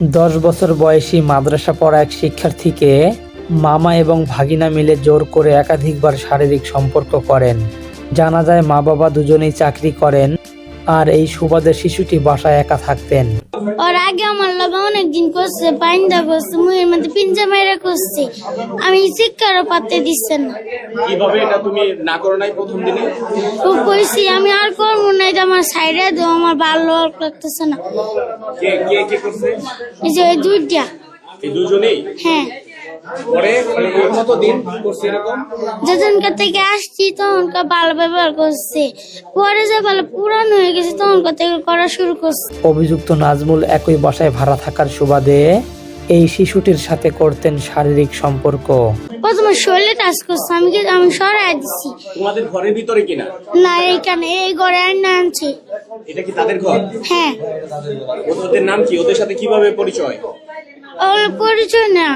10 বছর বয়সী মাদ্রাসা পড়া এক শিক্ষার্থীকে মামা এবং ভাগিনা মিলে জোর করে একাধিকবার শারীরিক সম্পর্ক করেন। জানা যায় মা বাবা দুজনেই চাকরি করেন, আর এই সুবাদে শিশুটি বাসায় একা থাকতেন। ওর আগে আমার লগে অনেকদিন করছে, পাইন্দা করছে, মুখের মধ্যে পিঞ্জা মাইরা করছে, আমি শিক্ষারও পাতে দিচ্ছে না। কিভাবে এটা তুমি না করো নাই প্রথম দিনে? ও কইছি আমি আর করবো না, এটা আমার সাইডে দাও, আমার ভালো লাগতেছে না। কে কে কে করছে? এই যে এই দুইটা। এই দুজনেই? হ্যাঁ। পরে মানে কতদিন করছে এরকম? যেদিনকার থেকে আসছি তখনকার ভালো ব্যবহার করছে, পরে যে ভালো পুরানো হয়ে গেছে তখনকার থেকে করা শুরু করছে। অভিযুক্ত নাজমুল একই বাসায় ভাড়া থাকার সুবাদে এই শিশুটির সাথে করতেন শারীরিক সম্পর্ক। প্রথমে শরীরে টাচ করছে, আমি সরাই দিছি। তোমাদের ঘরের ভিতরে কিনা? না, এইখানে এই ঘরে আইনা আনছি। এটা কি তাদের ঘর? হ্যাঁ। ওদের নাম কি? ওদের সাথে কিভাবে পরিচয়? ওগুলো পরিচয় না।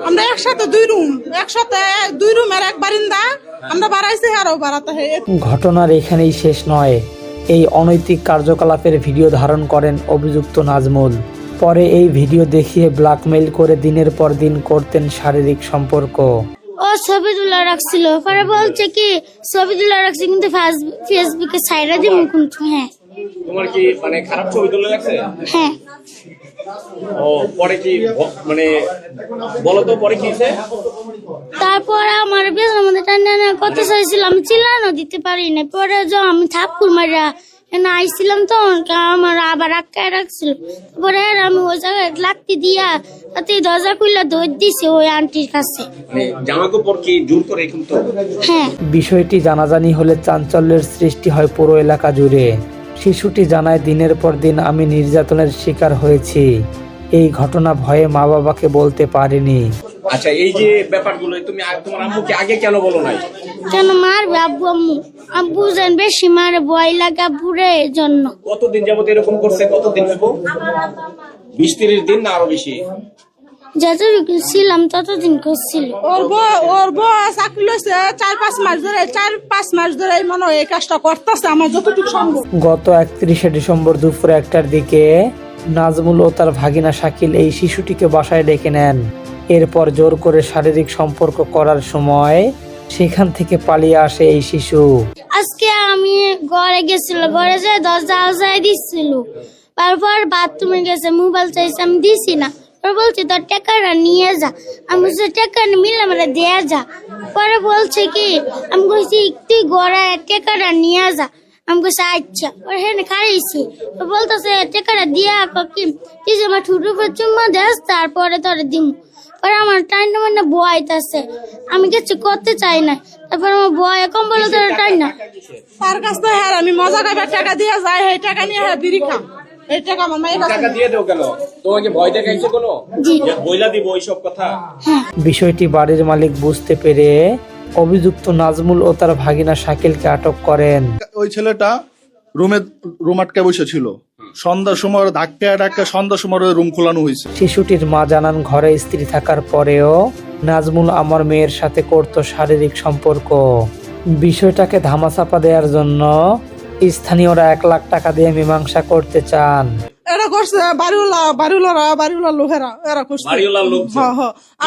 আমরা একসাথে দুই রুমের এক বারিন্দা, আমরা বাড়াইছি আরো বাড়াতে হয়। ঘটনার এখানেই শেষ নয়। এই অনৈতিক কার্যকলাপের ভিডিও ধারণ করেন অভিযুক্ত নাজমুল। পরে এই ভিডিও দেখিয়ে ব্ল্যাকমেইল করে দিনের পর দিন করতেন শারীরিক সম্পর্ক। ও ছবি তুলে রাখছিল, পরে বলছে কি ছবি তুলে রাখছি কিন্তু ফেসবুকে ছাইরা দিব কিন্তু। হ্যাঁ। তোমার কি মানে খারাপ ছবি তুলে রাখছে? হ্যাঁ। ও পরে কি মানে বলো তো পরে কি হয়েছে? তারপরে আমার বেজার মধ্যে টানা করতে চাইছিলাম, চিল্লানো দিতে পারি না। পরে যখন আমি থাপ্পড় মারা আইছিলাম তখন আমার আবার আটকায় রাখছিল। পরে আমি ওই জায়গায় লাত্তি দিয়া তাতে দরজা খুলে দৌড় দিছে ওই আন্টির কাছে। জামা কাপড় কি জোর করে কিন্তু? হ্যাঁ। বিষয়টি জানাজানি হলে চাঞ্চল্যের সৃষ্টি হয় পুরো এলাকা জুড়ে। শিশুটি জানায়, দিনের পর দিন আমি নির্যাতনের শিকার হয়েছি। এই ঘটনা ভয়ে মা বাবাকে বলতে পারিনি। আচ্ছা, এই যে ব্যাপারগুলো তুমি তোমার আম্মুকে আগে কেন বলো নাই? কেন মারবে আব্বু আম্মু? আব্বু যেন বেশি মারে, ভয় লাগে আব্বুরে, এর জন্য। কতদিন যাবত এরকম করছে? কতদিন? 20-30 দিন না আরো বেশি? যতটুকু ছিলাম ততদিন করছিল। ওর বয়স চাকরি লইছে 4-5 মাস ধরে মনে হয় এই কাজটা করতেছে আমার যতটুকু সম্ভব। গত 31শে ডিসেম্বর দুপুর 1টার দিকে নাজমুল ও তার ভাগিনা শাকিল এই শিশুটিকে বাসায় ডেকে নেন। এরপর জোর করে শারীরিক সম্পর্ক করার সময় সেখান থেকে পালিয়ে আসে এই শিশু। আজকে আমি ঘরে গেছিল, ঘরে যায় দরজা আওয়াজ দিচ্ছিল। তারপর বাথরুমে গেছে, মোবাইল চাইছে, আমি দিছি না। বলছি তোর টাকাটা নিয়ে যা। আমি বলছি টাকা মিলে মানে দেয়া যা। পরে বলছে কি, আমি বলছি তুই ঘরে টাকাটা নিয়ে যা। আমি বলছি আচ্ছা। ওর হ্যাঁ খাইছি, বলতেছে টাকাটা দিয়া কি তুই যে আমার ঠুটু উপর চুম্মা দেস, তারপরে তোর দিম। পরে আমার টাইম মানে বয়তাছে, আমি কিছু করতে চাই না। তারপর আমার বয় কম বলে তোর টাইম না। তার কাছ থেকে হ্যাঁ আমি মজা খাইবার টাকা দিয়ে যাই, এই টাকা নিয়ে হ্যাঁ বিড়ি খাম। এই টাকা আমার মায়ের কাছে। টাকা দিয়ে দাও কেন? তোমাকে ভয় দেখাইছে কোনো? বইলা দিব ওইসব কথা? বিষয়টি বাড়ির মালিক বুঝতে পেরে অভিযুক্ত নাজমুল ও তার ভাগিনা শাকিলকে আটক করেন। ওই ছেলেটা রুম আটকে বসেছিল। সন্ধ্যার সময় ধাক্কা সন্ধ্যার সময় রুম খোলানো হয়েছে। শিশুটির মা জানান, ঘরে স্ত্রী থাকার পরেও নাজমুল আমার মেয়ের সাথে করত শারীরিক সম্পর্ক। বিষয়টাকে ধামাচাপা দেওয়ার জন্য স্থানীয়রা 1 লাখ টাকা দিয়ে মীমাংসা করতে চান। এরা করছে বাড়িওয়ালা লোহেরা, এরা করছে বাড়িওয়ালা লোক।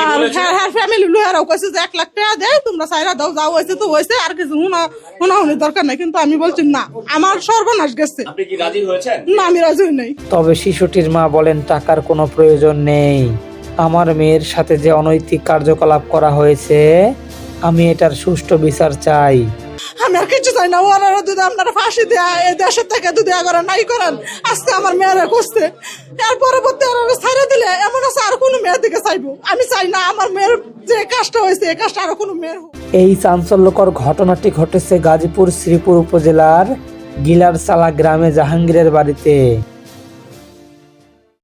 আর হ্যাঁ ফ্যামিলি লোহেরাও কইছে যে 1 লাখ টাকা দেয়, তোমরা সাইরা দাও, যাও হয়েছে তো হয়েছে, আর কিছু হুনাহুনি দরকার নাই। কিন্তু আমি বলছি না, আমার সর্বনাশ গেছে। আপনি কি রাজি হয়েছেন? না, আমি রাজি হই নাই। তবে শিশুটির মা বলেন, টাকার কোনো প্রয়োজন নেই। আমার মেয়ের সাথে যে অনৈতিক কার্যকলাপ করা হয়েছে, আমি এটার সুষ্ঠু বিচার চাই। আমি আর কিছু চাই না। ওরা যদি আপনারা ফাঁসি দেয়া, এই দেশের থেকে যদি করেন নাই করেন, আজকে আমার মেয়েরা করছে, এর পরবর্তী ওরা ছাড়ে দিলে এমন আছে আর কোনো মেয়ের দিকে চাইবো। আমি চাই না আমার মেয়ের যে কাজটা হয়েছে এই কাজটা আরো কোনো মেয়ের হোক। এই চাঞ্চল্যকর ঘটনাটি ঘটেছে গাজীপুর শ্রীপুর উপজেলার গিলারচালা গ্রামে জাহাঙ্গীরের বাড়িতে।